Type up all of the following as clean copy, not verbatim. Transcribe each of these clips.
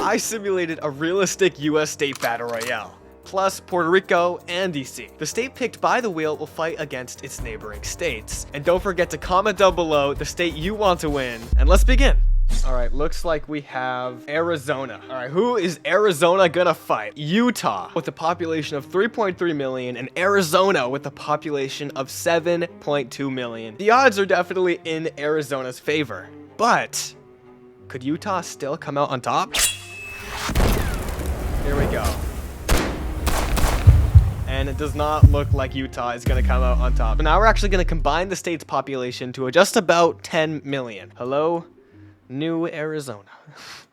I simulated a realistic US state battle royale, plus Puerto Rico and DC. The state picked by the wheel will fight against its neighboring states. And don't forget to comment down below the state you want to win, and let's begin. All right, looks like we have Arizona. All right, who is Arizona gonna fight? Utah with a population of 3.3 million and Arizona with a population of 7.2 million. The odds are definitely in Arizona's favor, but could Utah still come out on top? Here we go. And it does not look like Utah is going to come out on top. But now we're actually going to combine the state's population to just about 10 million. Hello, New Arizona.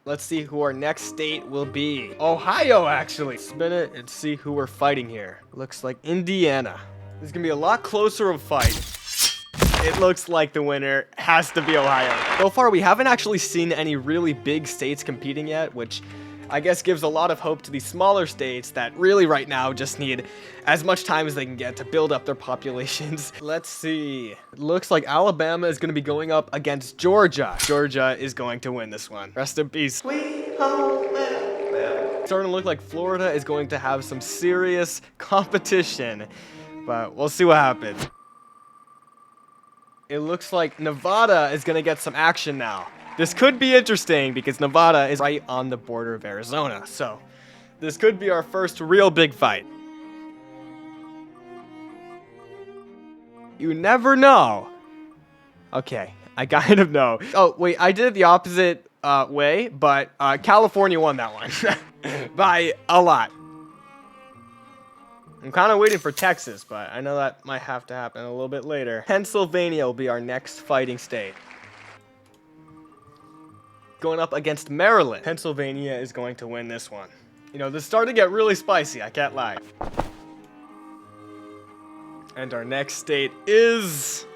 Let's see who our next state will be. Ohio, actually. Spin it and see who we're fighting here. Looks like Indiana. This is going to be a lot closer of a fight. It looks like the winner has to be Ohio. So far, we haven't actually seen any really big states competing yet, which I guess gives a lot of hope to these smaller states that really right now just need as much time as they can get to build up their populations. Let's see. It looks like Alabama is going to be going up against Georgia. Georgia is going to win this one. Rest in peace. Sweet home Alabama. Starting to look like Florida is going to have some serious competition, but we'll see what happens. It looks like Nevada is going to get some action now. This could be interesting because Nevada is right on the border of Arizona. So this could be our first real big fight. You never know. Okay, I kind of know. Oh, wait, I did it the opposite way, but California won that one by a lot. I'm kind of waiting for Texas, but I know that might have to happen a little bit later. Pennsylvania will be our next fighting state. Going up against Maryland. Pennsylvania is going to win this one. You know, this is starting to get really spicy, I can't lie. And our next state is...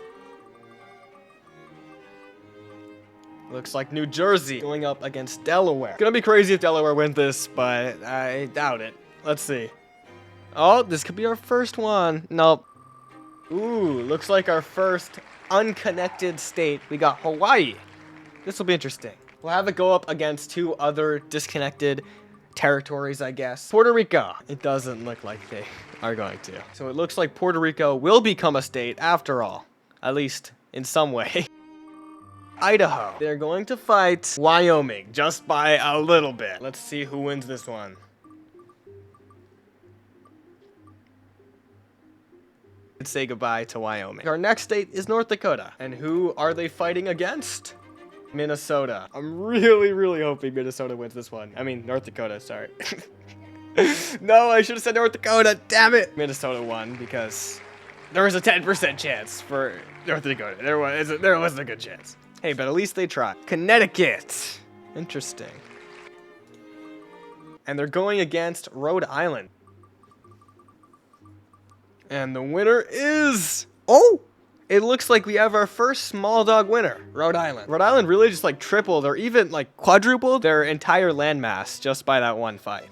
looks like New Jersey going up against Delaware. It's gonna be crazy if Delaware wins this, but I doubt it. Let's see. Oh, this could be our first one. Nope. Ooh, looks like our first unconnected state. We got Hawaii. This will be interesting. We'll have it go up against two other disconnected territories, I guess. Puerto Rico. It doesn't look like they are going to. So it looks like Puerto Rico will become a state after all. At least in some way. Idaho. They're going to fight Wyoming just by a little bit. Let's see who wins this one. Let's say goodbye to Wyoming. Our next state is North Dakota. And who are they fighting against? Minnesota. I'm really hoping Minnesota wins this one. I mean, North Dakota, sorry. No, I should have said North Dakota, damn it! Minnesota won because there was a 10% chance for North Dakota. There wasn't a good chance. Hey, but at least they tried. Connecticut. Interesting. And they're going against Rhode Island. And the winner is... oh! It looks like we have our first small dog winner, Rhode Island. Rhode Island really just like tripled or even like quadrupled their entire landmass just by that one fight.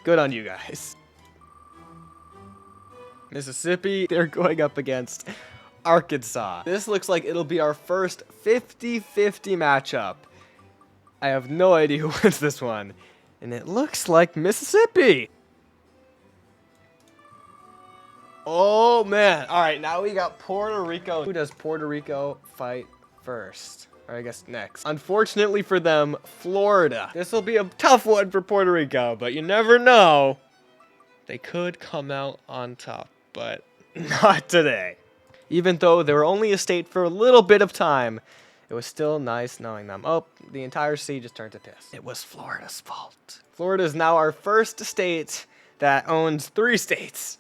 Good on you guys. Mississippi, they're going up against Arkansas. This looks like it'll be our first 50-50 matchup. I have no idea who wins this one. And it looks like Mississippi. Oh, man. All right, now we got Puerto Rico. Who does Puerto Rico fight first? Or I guess next. Unfortunately for them, Florida. This will be a tough one for Puerto Rico, but you never know. They could come out on top, but not today. Even though they were only a state for a little bit of time, it was still nice knowing them. Oh, the entire sea just turned to piss. It was Florida's fault. Florida is now our first state that owns 3 states.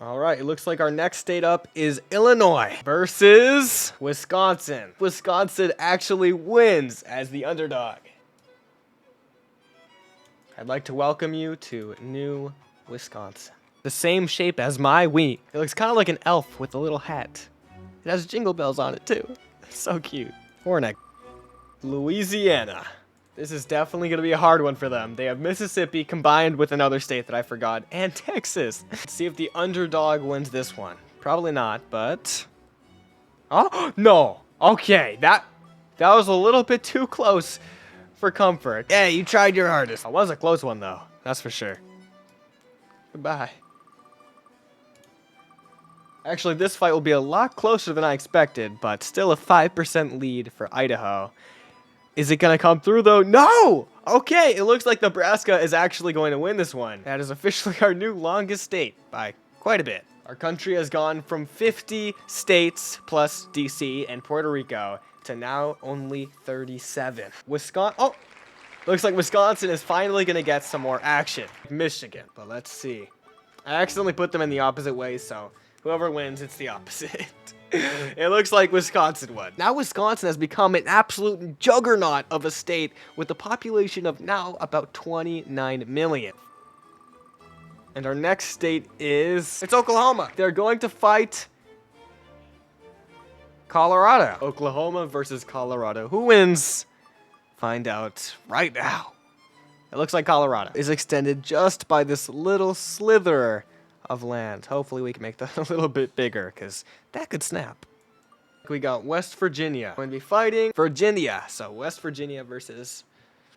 All right, it looks like our next state up is Illinois versus Wisconsin. Wisconsin actually wins as the underdog. I'd like to welcome you to New Wisconsin. The same shape as my Wii. It looks kind of like an elf with a little hat. It has jingle bells on it too. So cute. Hornet. Louisiana. This is definitely going to be a hard one for them. They have Mississippi combined with another state that I forgot, and Texas. Let's see if the underdog wins this one. Probably not, but... oh, no. Okay, that was a little bit too close for comfort. Yeah, you tried your hardest. It was a close one, though. That's for sure. Goodbye. Actually, this fight will be a lot closer than I expected, but still a 5% lead for Idaho. Is it going to come through, though? No! Okay, it looks like Nebraska is actually going to win this one. That is officially our new longest state by quite a bit. Our country has gone from 50 states plus DC and Puerto Rico to now only 37. Wisconsin. Oh, looks like Wisconsin is finally going to get some more action. Michigan, but let's see. I accidentally put them in the opposite way, so whoever wins, it's the opposite. It looks like Wisconsin won. Now Wisconsin has become an absolute juggernaut of a state with a population of now about 29 million. And our next state is... it's Oklahoma. They're going to fight Colorado. Oklahoma versus Colorado. Who wins? Find out right now. It looks like Colorado is extended just by this little slither of land. Hopefully we can make that a little bit bigger, because that could snap. We got West Virginia. We're going to be fighting Virginia. So West Virginia versus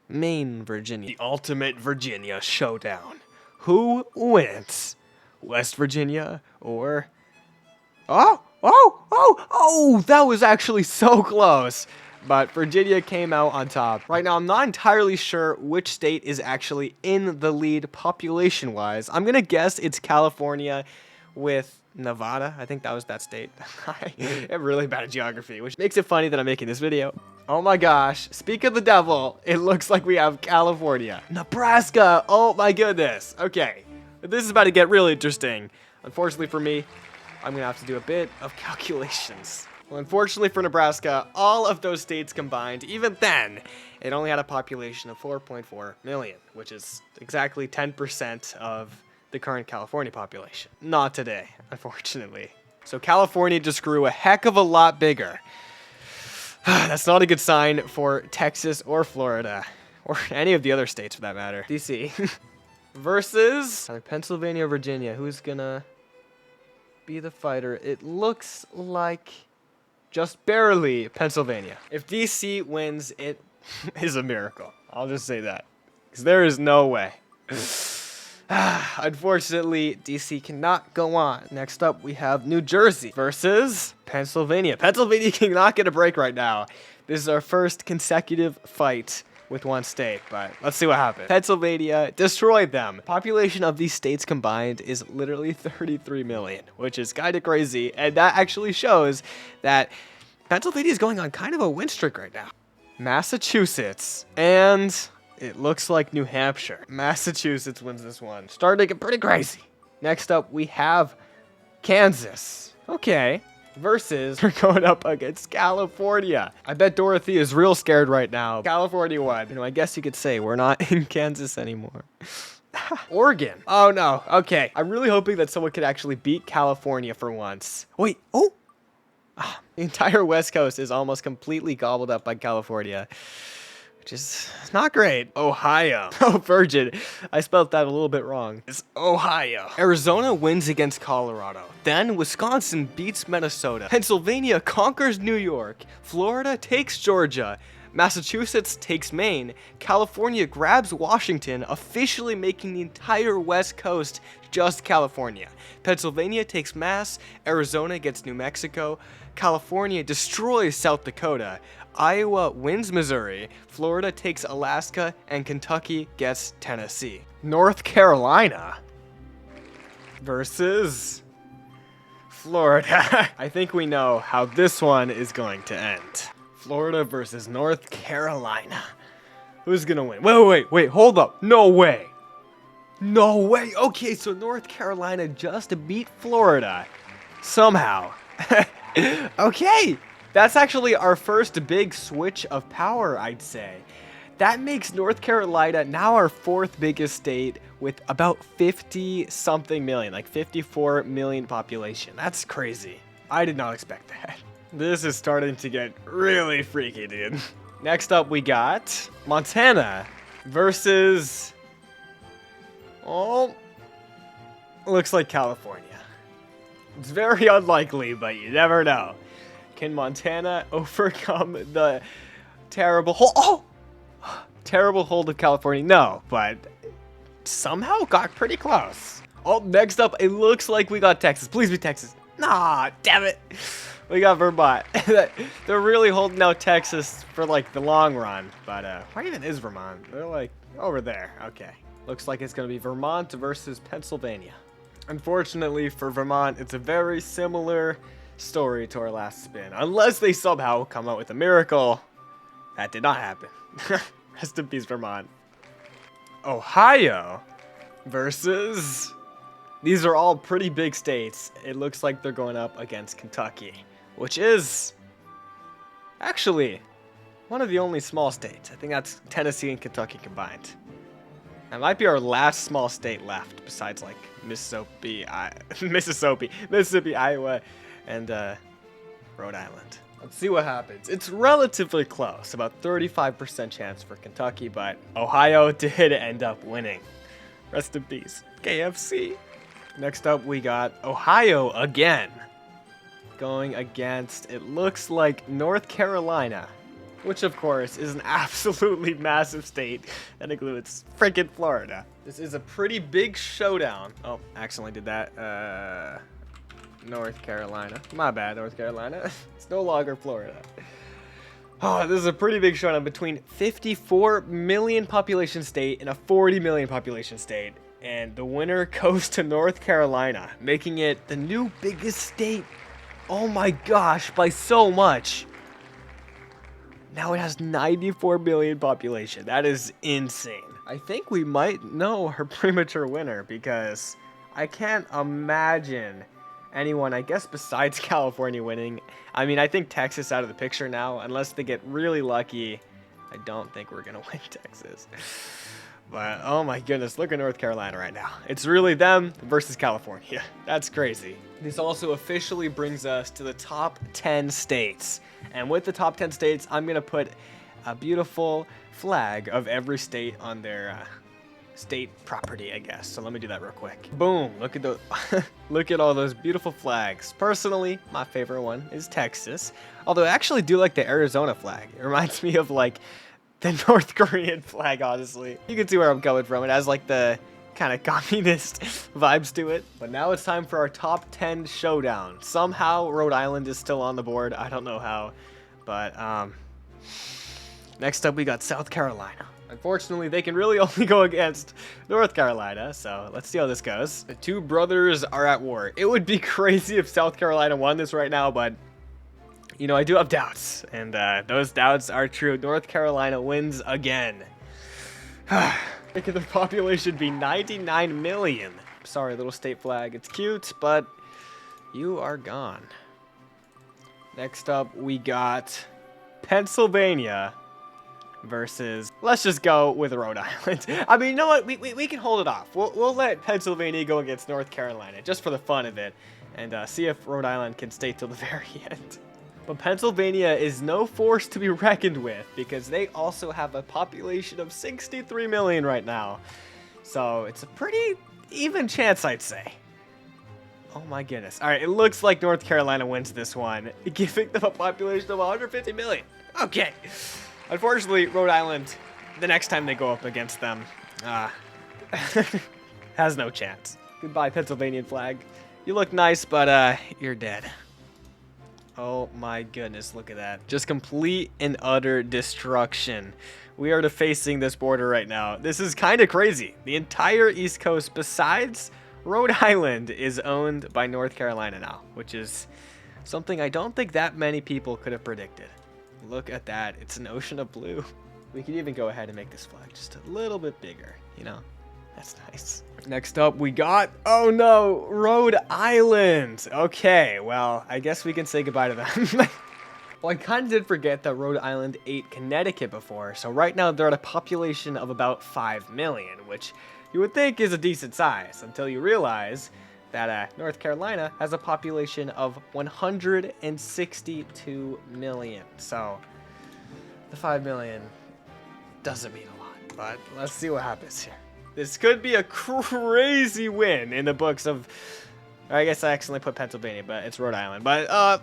Maine, Virginia. The ultimate Virginia showdown. Who wins? West Virginia or... Oh, that was actually so close. But Virginia came out on top. Right now, I'm not entirely sure which state is actually in the lead population-wise. I'm going to guess it's California with Nevada. I think that was that state. I'm really bad at geography, which makes it funny that I'm making this video. Oh my gosh. Speak of the devil, it looks like we have California. Nebraska. Oh my goodness. Okay. This is about to get really interesting. Unfortunately for me, I'm going to have to do a bit of calculations. Well, unfortunately for Nebraska, all of those states combined, even then, it only had a population of 4.4 million, which is exactly 10% of the current California population. Not today, unfortunately. So California just grew a heck of a lot bigger. That's not a good sign for Texas or Florida, or any of the other states for that matter. DC versus Pennsylvania or Virginia. Who's gonna be the fighter? It looks like... just barely Pennsylvania. If DC wins, it is a miracle. I'll just say that. Because there is no way. Unfortunately, DC cannot go on. Next up, we have New Jersey versus Pennsylvania. Pennsylvania cannot get a break right now. This is our first consecutive fight with one state, but let's see what happens. Pennsylvania destroyed them. Population of these states combined is literally 33 million, which is kind of crazy, and that actually shows that Pennsylvania is going on kind of a win streak right now. Massachusetts, and it looks like New Hampshire. Massachusetts wins this one. Starting to get pretty crazy. Next up, we have Kansas. Okay. Versus, we're going up against California. I bet Dorothy is real scared right now. California won. You know, I guess you could say we're not in Kansas anymore. Oregon. Oh, no. Okay. I'm really hoping that someone could actually beat California for once. Wait. Oh. The entire West Coast is almost completely gobbled up by California, which is not great. Ohio. Oh, virgin. I spelled that a little bit wrong. It's Ohio. Arizona wins against Colorado. Then Wisconsin beats Minnesota. Pennsylvania conquers New York. Florida takes Georgia. Massachusetts takes Maine. California grabs Washington, officially making the entire West Coast just California. Pennsylvania takes Mass. Arizona gets New Mexico. California destroys South Dakota. Iowa wins Missouri, Florida takes Alaska, and Kentucky gets Tennessee. North Carolina versus Florida. I think we know how this one is going to end. Florida versus North Carolina. Who's gonna win? Wait, hold up. No way. No way. Okay, so North Carolina just beat Florida. Somehow. Okay. That's actually our first big switch of power, I'd say. That makes North Carolina now our fourth biggest state with about 50-something million, like 54 million population. That's crazy. I did not expect that. This is starting to get really freaky, dude. Next up, we got Montana versus... oh, looks like California. It's very unlikely, but you never know. Can Montana overcome the terrible hole? Oh! terrible hold of California? No, but somehow got pretty close. Oh, next up, it looks like we got Texas. Please be Texas. Nah, damn it. We got Vermont. They're really holding out Texas for like the long run. But where even is Vermont? They're like over there. Okay. Looks like it's going to be Vermont versus Pennsylvania. Unfortunately for Vermont, it's a very similar story to our last spin. Unless they somehow come out with a miracle. That did not happen. Rest in peace, Vermont. Ohio versus... These are all pretty big states. It looks like they're going up against Kentucky, which is actually one of the only small states. I think that's Tennessee and Kentucky combined. That might be our last small state left, besides like Mississippi, Iowa, and Rhode Island. Let's see what happens. It's relatively close, about 35% chance for Kentucky, but Ohio did end up winning. Rest in peace, KFC. Next up, we got Ohio again, going against, it looks like North Carolina, which of course is an absolutely massive state that includes freaking Florida. This is a pretty big showdown. Oh, accidentally did that. North Carolina. My bad, North Carolina. It's no longer Florida. Oh, this is a pretty big showdown between 54 million population state and a 40 million population state. And the winner goes to North Carolina, making it the new biggest state. Oh my gosh, by so much. Now it has 94 million population. That is insane. I think we might know her premature winner because I can't imagine anyone, I guess, besides California winning. I mean, I think Texas out of the picture now. Unless they get really lucky, I don't think we're going to win Texas. But, oh my goodness, look at North Carolina right now. It's really them versus California. That's crazy. This also officially brings us to the top 10 states. And with the top 10 states, I'm going to put a beautiful flag of every state on their state property, I guess. So let me do that real quick. Boom, look at the look at all those beautiful flags. Personally, my favorite one is Texas. Although I actually do like the Arizona flag. It reminds me of like the North Korean flag, honestly. You can see where I'm coming from. It has like the kind of communist vibes to it. But now it's time for our top 10 showdown. Somehow Rhode Island is still on the board. I don't know how. But next up we got South Carolina. Unfortunately, they can really only go against North Carolina, so let's see how this goes. The two brothers are at war. It would be crazy if South Carolina won this right now, but you know, I do have doubts, and those doubts are true. North Carolina wins again. Could their population be 99 million? Sorry, little state flag. It's cute, but you are gone. Next up, we got Pennsylvania versus, let's just go with Rhode Island. I mean, you know what? We can hold it off. We'll let Pennsylvania go against North Carolina just for the fun of it, and see if Rhode Island can stay till the very end. But Pennsylvania is no force to be reckoned with because they also have a population of 63 million right now. So it's a pretty even chance, I'd say. Oh my goodness. All right, it looks like North Carolina wins this one, giving them a population of 150 million. Okay. Unfortunately, Rhode Island, the next time they go up against them, has no chance. Goodbye, Pennsylvania flag. You look nice, but you're dead. Oh my goodness, look at that. Just complete and utter destruction. We are defacing this border right now. This is kind of crazy. The entire East Coast, besides Rhode Island, is owned by North Carolina now, which is something I don't think that many people could have predicted. Look at that. It's an ocean of blue. We could even go ahead and make this flag just a little bit bigger, you know? That's nice. Next up, we got, oh no, Rhode Island. Okay, well, I guess we can say goodbye to them. Well, I kind of did forget that Rhode Island ate Connecticut before, so right now they're at a population of about 5 million, which you would think is a decent size, until you realize that North Carolina has a population of 162 million. So the 5 million doesn't mean a lot, but let's see what happens here. This could be a crazy win in the books of, I guess I accidentally put Pennsylvania, but it's Rhode Island. But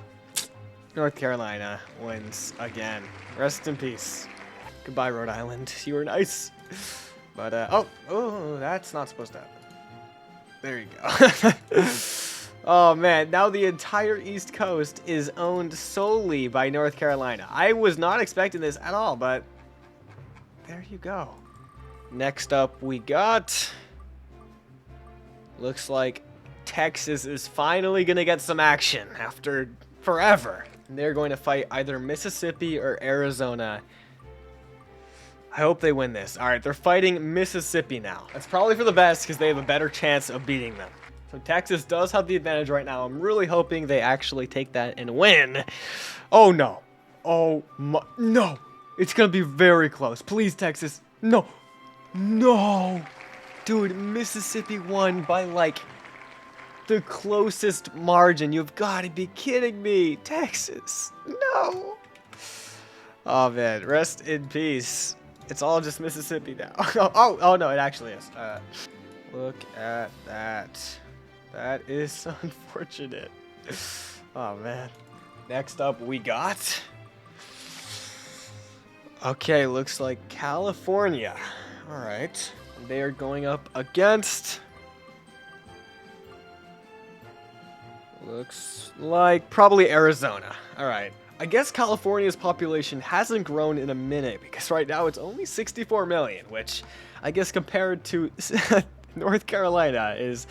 North Carolina wins again. Rest in peace. Goodbye, Rhode Island. You were nice. But, oh, that's not supposed to happen. There you go. Oh, man. Now the entire East Coast is owned solely by North Carolina. I was not expecting this at all, but there you go. Next up, we got... Looks like Texas is finally going to get some action after forever. And they're going to fight either Mississippi or Arizona. I hope they win this. All right, they're fighting Mississippi now. That's probably for the best because they have a better chance of beating them. So Texas does have the advantage right now. I'm really hoping they actually take that and win. Oh, no. Oh, my. No. It's going to be very close. Please, Texas. No. No. Dude, Mississippi won by, like, the closest margin. You've got to be kidding me. Texas. No. Oh, man. Rest in peace. It's all just Mississippi now. Oh, no, it actually is. Look at that. That is unfortunate. Oh, man. Next up, we got... Okay, looks like California. All right. They are going up against... Looks like probably Arizona. All right. I guess California's population hasn't grown in a minute because right now it's only 64 million, which I guess compared to North Carolina is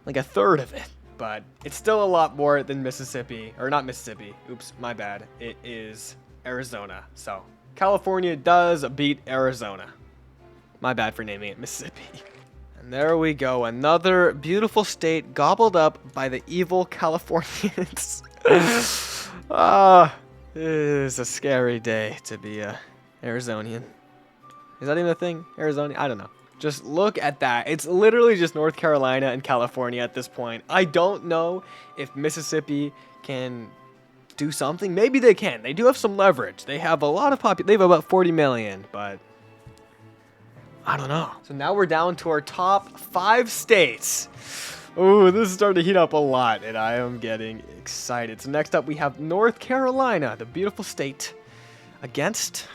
like a third of it. But it's still a lot more than Mississippi, or not Mississippi. Oops, my bad. It is Arizona. So California does beat Arizona. My bad for naming it Mississippi. And there we go. Another beautiful state gobbled up by the evil Californians. It is a scary day to be a Arizonian. Is that even a thing? Arizonian? I don't know. Just look at that. It's literally just North Carolina and California at this point. I don't know if Mississippi can do something. Maybe they can. They do have some leverage. They have a lot of they have about 40 million, but I don't know. So now we're down to our top 5 states. Ooh, this is starting to heat up a lot, and I am getting excited. So next up, we have North Carolina, the beautiful state, against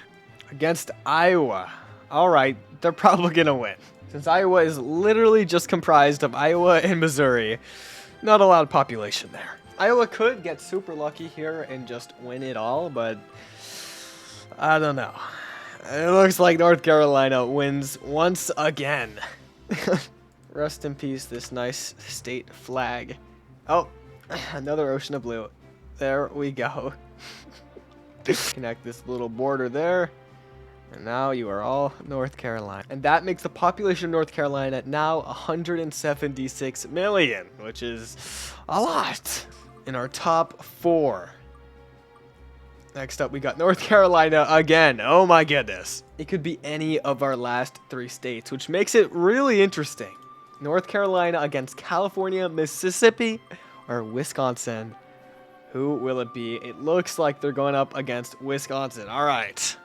Iowa. All right, they're probably going to win. Since Iowa is literally just comprised of Iowa and Missouri, not a lot of population there. Iowa could get super lucky here and just win it all, but I don't know. It looks like North Carolina wins once again. Rest in peace, this nice state flag. Oh, another ocean of blue. There we go. Connect this little border there. And now you are all North Carolina. And that makes the population of North Carolina now 176 million, which is a lot. In our top 4. Next up, we got North Carolina again. Oh my goodness. It could be any of our last 3 states, which makes it really interesting. North Carolina against California, Mississippi, or Wisconsin. Who will it be? It looks like they're going up against Wisconsin. All right.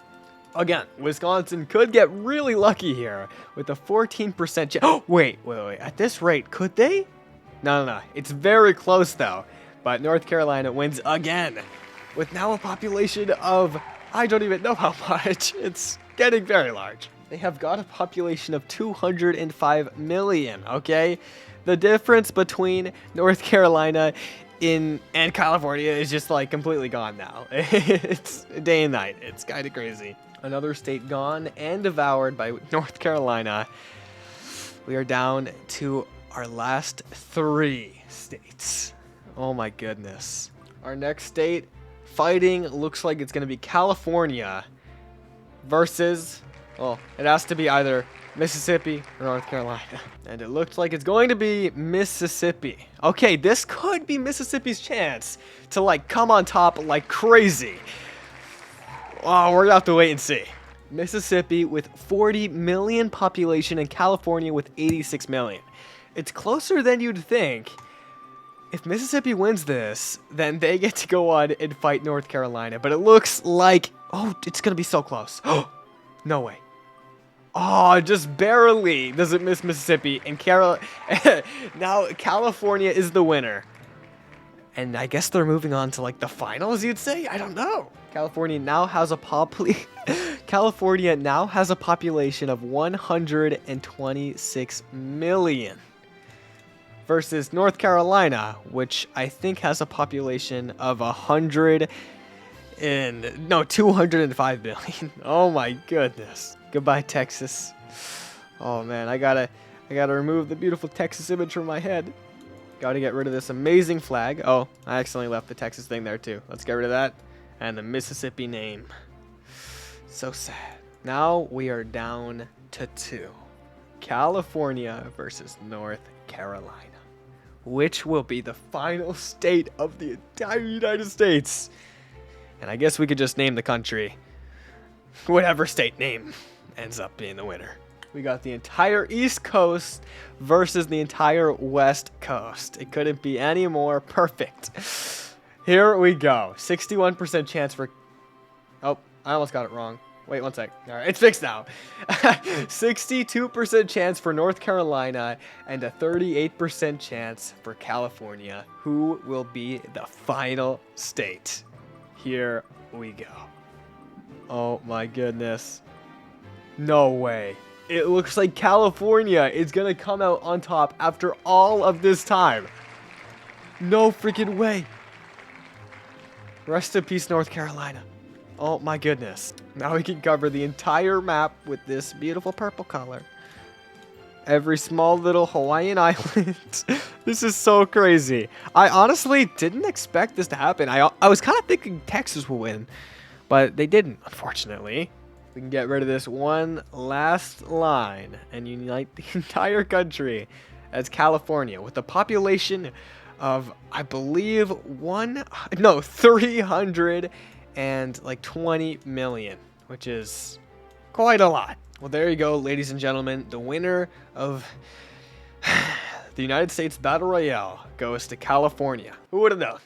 Again, Wisconsin could get really lucky here with a 14% chance. Oh, wait. At this rate, could they? No. It's very close, though. But North Carolina wins again with now a population of, I don't even know how much. It's getting very large. They have got a population of 205 million, okay? The difference between North Carolina and California is just like completely gone now. It's day and night. It's kind of crazy. Another state gone and devoured by North Carolina. We are down to our last 3 states. Oh my goodness. Our next state fighting looks like it's going to be California versus... Well, it has to be either Mississippi or North Carolina. And it looks like it's going to be Mississippi. Okay, this could be Mississippi's chance to, like, come on top like crazy. Oh, we're going to have to wait and see. Mississippi with 40 million population and California with 86 million. It's closer than you'd think. If Mississippi wins this, then they get to go on and fight North Carolina. But it looks like... Oh, it's going to be so close. No way. Oh, just barely does it miss Mississippi. And now California is the winner. And I guess they're moving on to like the finals, you'd say? I don't know. California now has a California now has a population of 126 million versus North Carolina, which I think has a population of 205 million. Oh my goodness. Goodbye, Texas. Oh man, I gotta remove the beautiful Texas image from my head. Gotta get rid of this amazing flag. Oh, I accidentally left the Texas thing there too. Let's get rid of that. And the Mississippi name. So sad. Now we are down to 2. California versus North Carolina. Which will be the final state of the entire United States? And I guess we could just name the country whatever state name ends up being the winner. We got the entire East Coast versus the entire West Coast. It couldn't be any more perfect. Here we go. 61% chance for... Oh, I almost got it wrong. Wait, one sec. All right, it's fixed now. 62% chance for North Carolina and a 38% chance for California. Who will be the final state? Here we go. Oh my goodness. No way. It looks like California is going to come out on top after all of this time. No freaking way. Rest in peace, North Carolina. Oh my goodness. Now we can cover the entire map with this beautiful purple color. Every small little Hawaiian island. This is so crazy. I honestly didn't expect this to happen. I was kind of thinking Texas will win, but they didn't, unfortunately. We can get rid of this one last line and unite the entire country as California with a population of, I believe, 320 million, which is quite a lot. Well, there you go, ladies and gentlemen. The winner of the United States Battle Royale goes to California. Who would have known?